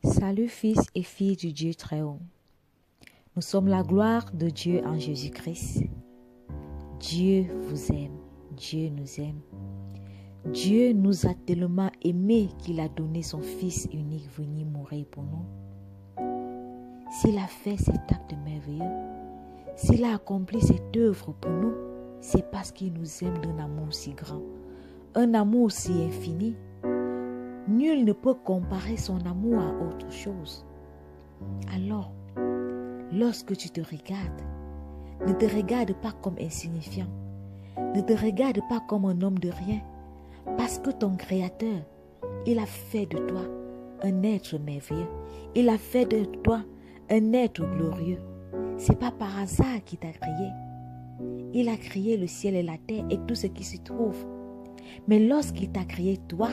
Salut fils et filles du Dieu très haut. Nous sommes la gloire de Dieu en Jésus-Christ. Dieu vous aime, Dieu nous aime. Dieu nous a tellement aimés qu'il a donné son Fils unique venu mourir pour nous. S'il a fait cet acte merveilleux, s'il a accompli cette œuvre pour nous, c'est parce qu'il nous aime d'un amour si grand, un amour si infini. Nul ne peut comparer son amour à autre chose. Alors, lorsque tu te regardes, ne te regarde pas comme insignifiant. Ne te regarde pas comme un homme de rien. Parce que ton Créateur, il a fait de toi un être merveilleux. Il a fait de toi un être glorieux. C'est pas par hasard qu'il t'a créé. Il a créé le ciel et la terre et tout ce qui s'y trouve. Mais lorsqu'il t'a créé toi,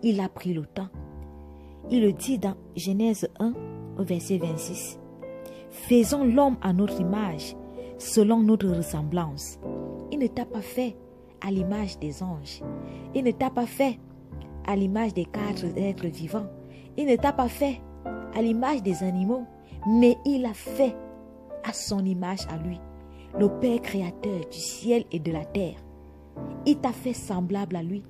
il a pris le temps. Il le dit dans Genèse 1 au verset 26. Faisons l'homme à notre image, selon notre ressemblance. Il ne t'a pas fait à l'image des anges. Il ne t'a pas fait à l'image des 4 êtres vivants. Il ne t'a pas fait à l'image des animaux, mais il a fait à son image à lui, le Père créateur du ciel et de la terre. Il t'a fait semblable à lui.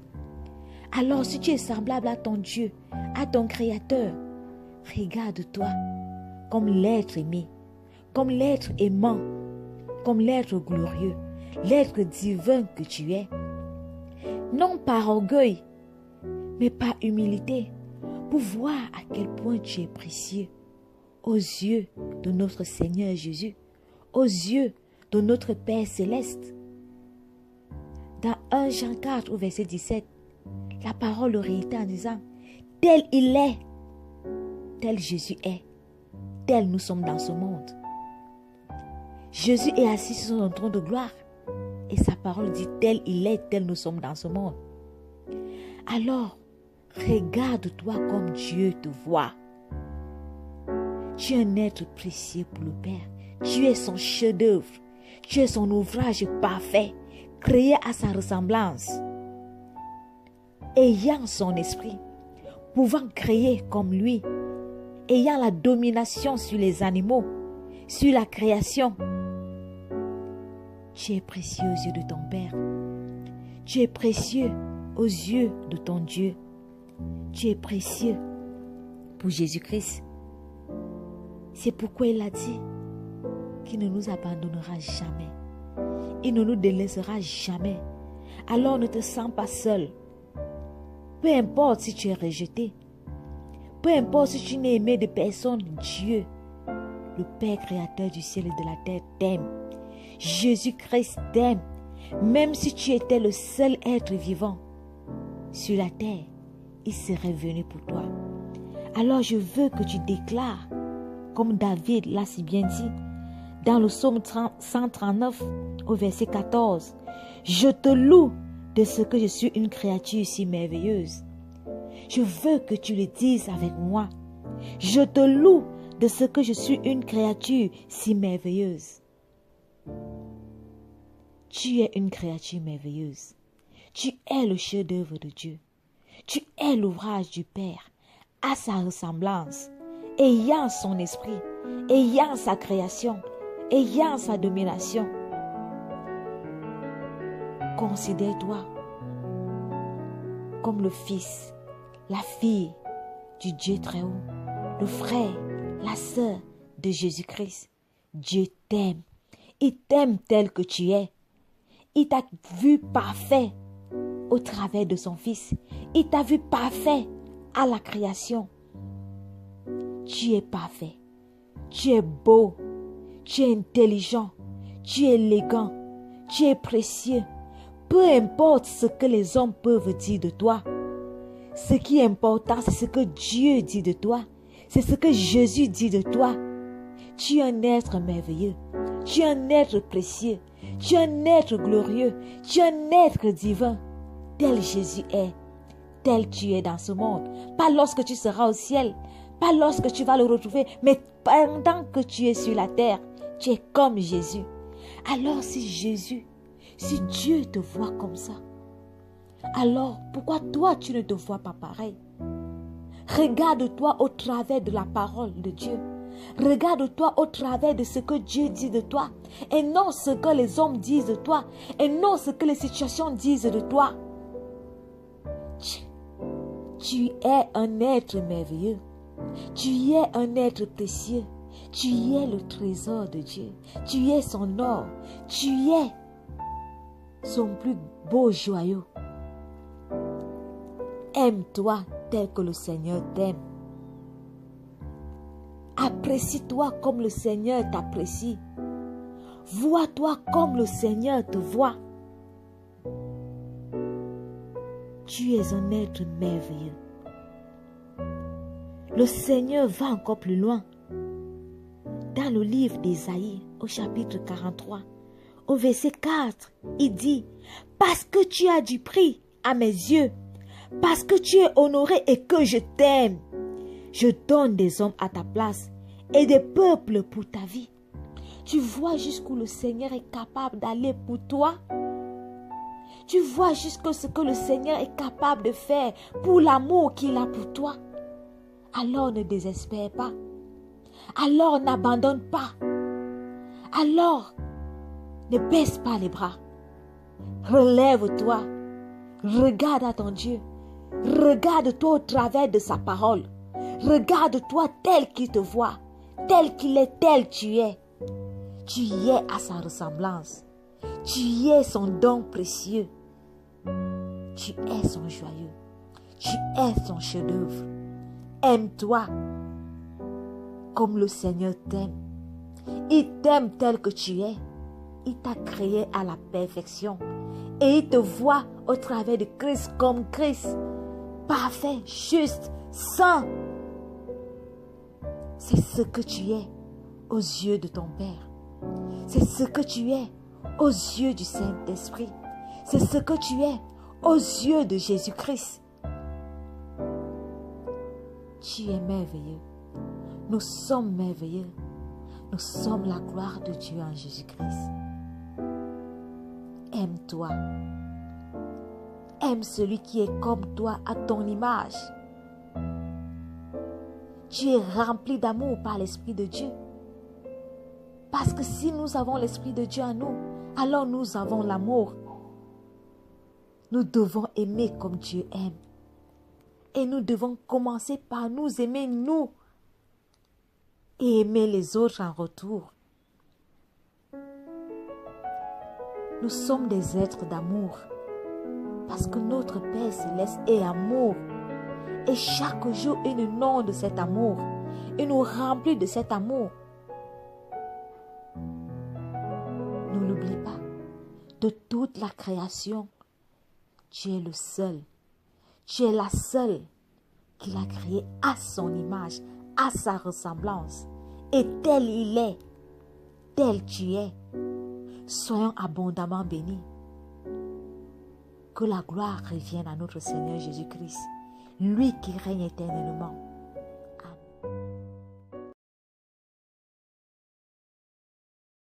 Alors si tu es semblable à ton Dieu, à ton Créateur, regarde-toi comme l'être aimé, comme l'être aimant, comme l'être glorieux, l'être divin que tu es. Non par orgueil, mais par humilité, pour voir à quel point tu es précieux aux yeux de notre Seigneur Jésus, aux yeux de notre Père céleste. Dans 1 Jean 4 au verset 17, la parole le réitère en disant, tel il est, tel Jésus est, tel nous sommes dans ce monde. Jésus est assis sur son trône de gloire et sa parole dit, tel il est, tel nous sommes dans ce monde. Alors, regarde-toi comme Dieu te voit. Tu es un être précieux pour le Père. Tu es son chef-d'œuvre. Tu es son ouvrage parfait, créé à sa ressemblance. Ayant son esprit, pouvant créer comme lui, ayant la domination sur les animaux, sur la création. Tu es précieux aux yeux de ton Père. Tu es précieux aux yeux de ton Dieu. Tu es précieux pour Jésus-Christ. C'est pourquoi il a dit qu'il ne nous abandonnera jamais. Il ne nous délaissera jamais. Alors ne te sens pas seul. Peu importe si tu es rejeté, peu importe si tu n'es aimé de personne, Dieu, le Père créateur du ciel et de la terre, t'aime. Jésus-Christ t'aime. Même si tu étais le seul être vivant sur la terre, il serait venu pour toi. Alors je veux que tu déclares, comme David l'a si bien dit, dans le psaume 139 au verset 14, « Je te loue de ce que je suis une créature si merveilleuse. » Je veux que tu le dises avec moi. « Je te loue de ce que je suis une créature si merveilleuse. » Tu es une créature merveilleuse. Tu es le chef-d'œuvre de Dieu. Tu es l'ouvrage du Père, à sa ressemblance, ayant son esprit, ayant sa création, ayant sa domination. Considère-toi comme le fils, la fille du Dieu très haut, le frère, la sœur de Jésus-Christ. Dieu t'aime. Il t'aime tel que tu es. Il t'a vu parfait au travers de son Fils. Il t'a vu parfait à la création. Tu es parfait. Tu es beau. Tu es intelligent. Tu es élégant. Tu es précieux. Peu importe ce que les hommes peuvent dire de toi. Ce qui est important, c'est ce que Dieu dit de toi. C'est ce que Jésus dit de toi. Tu es un être merveilleux. Tu es un être précieux. Tu es un être glorieux. Tu es un être divin. Tel Jésus est. Tel tu es dans ce monde. Pas lorsque tu seras au ciel. Pas lorsque tu vas le retrouver. Mais pendant que tu es sur la terre. Tu es comme Jésus. Alors si Dieu te voit comme ça, alors pourquoi toi tu ne te vois pas pareil? Regarde-toi au travers de la parole de Dieu. Regarde-toi au travers de ce que Dieu dit de toi. Et non ce que les hommes disent de toi. Et non ce que les situations disent de toi. Tu es un être merveilleux. Tu es un être précieux. Tu es le trésor de Dieu. Tu es son or. Tu es son plus beau joyau. Aime-toi tel que le Seigneur t'aime. Apprécie-toi comme le Seigneur t'apprécie. Vois-toi comme le Seigneur te voit. Tu es un être merveilleux. Le Seigneur va encore plus loin. Dans le livre d'Ésaïe, au chapitre 43, au verset 4, il dit, « Parce que tu as du prix à mes yeux, parce que tu es honoré et que je t'aime, je donne des hommes à ta place et des peuples pour ta vie. » Tu vois jusqu'où le Seigneur est capable d'aller pour toi? Tu vois jusqu'à ce que le Seigneur est capable de faire pour l'amour qu'il a pour toi? Alors ne désespère pas. Alors n'abandonne pas. Alors ne baisse pas les bras. Relève-toi. Regarde à ton Dieu. Regarde-toi au travers de sa parole. Regarde-toi tel qu'il te voit. Tel qu'il est, tel tu es. Tu y es à sa ressemblance. Tu y es son don précieux. Tu es son joyau. Tu es son chef-d'œuvre. Aime-toi comme le Seigneur t'aime. Il t'aime tel que tu es. Il t'a créé à la perfection. Et il te voit au travers de Christ comme Christ. Parfait, juste, saint. C'est ce que tu es aux yeux de ton Père. C'est ce que tu es aux yeux du Saint-Esprit. C'est ce que tu es aux yeux de Jésus-Christ. Tu es merveilleux. Nous sommes merveilleux. Nous sommes la gloire de Dieu en Jésus-Christ. Aime-toi. Aime celui qui est comme toi à ton image. Tu es rempli d'amour par l'Esprit de Dieu. Parce que si nous avons l'Esprit de Dieu en nous, alors nous avons l'amour. Nous devons aimer comme Dieu aime. Et nous devons commencer par nous aimer nous et aimer les autres en retour. Nous sommes des êtres d'amour parce que notre Père Céleste est amour. Et chaque jour, il nous inonde cet amour. Il nous remplit de cet amour. Ne l'oublie pas. De toute la création, tu es le seul. Tu es la seule qu'il a créée à son image, à sa ressemblance. Et tel il est, tel tu es. Soyons abondamment bénis. Que la gloire revienne à notre Seigneur Jésus-Christ, lui qui règne éternellement.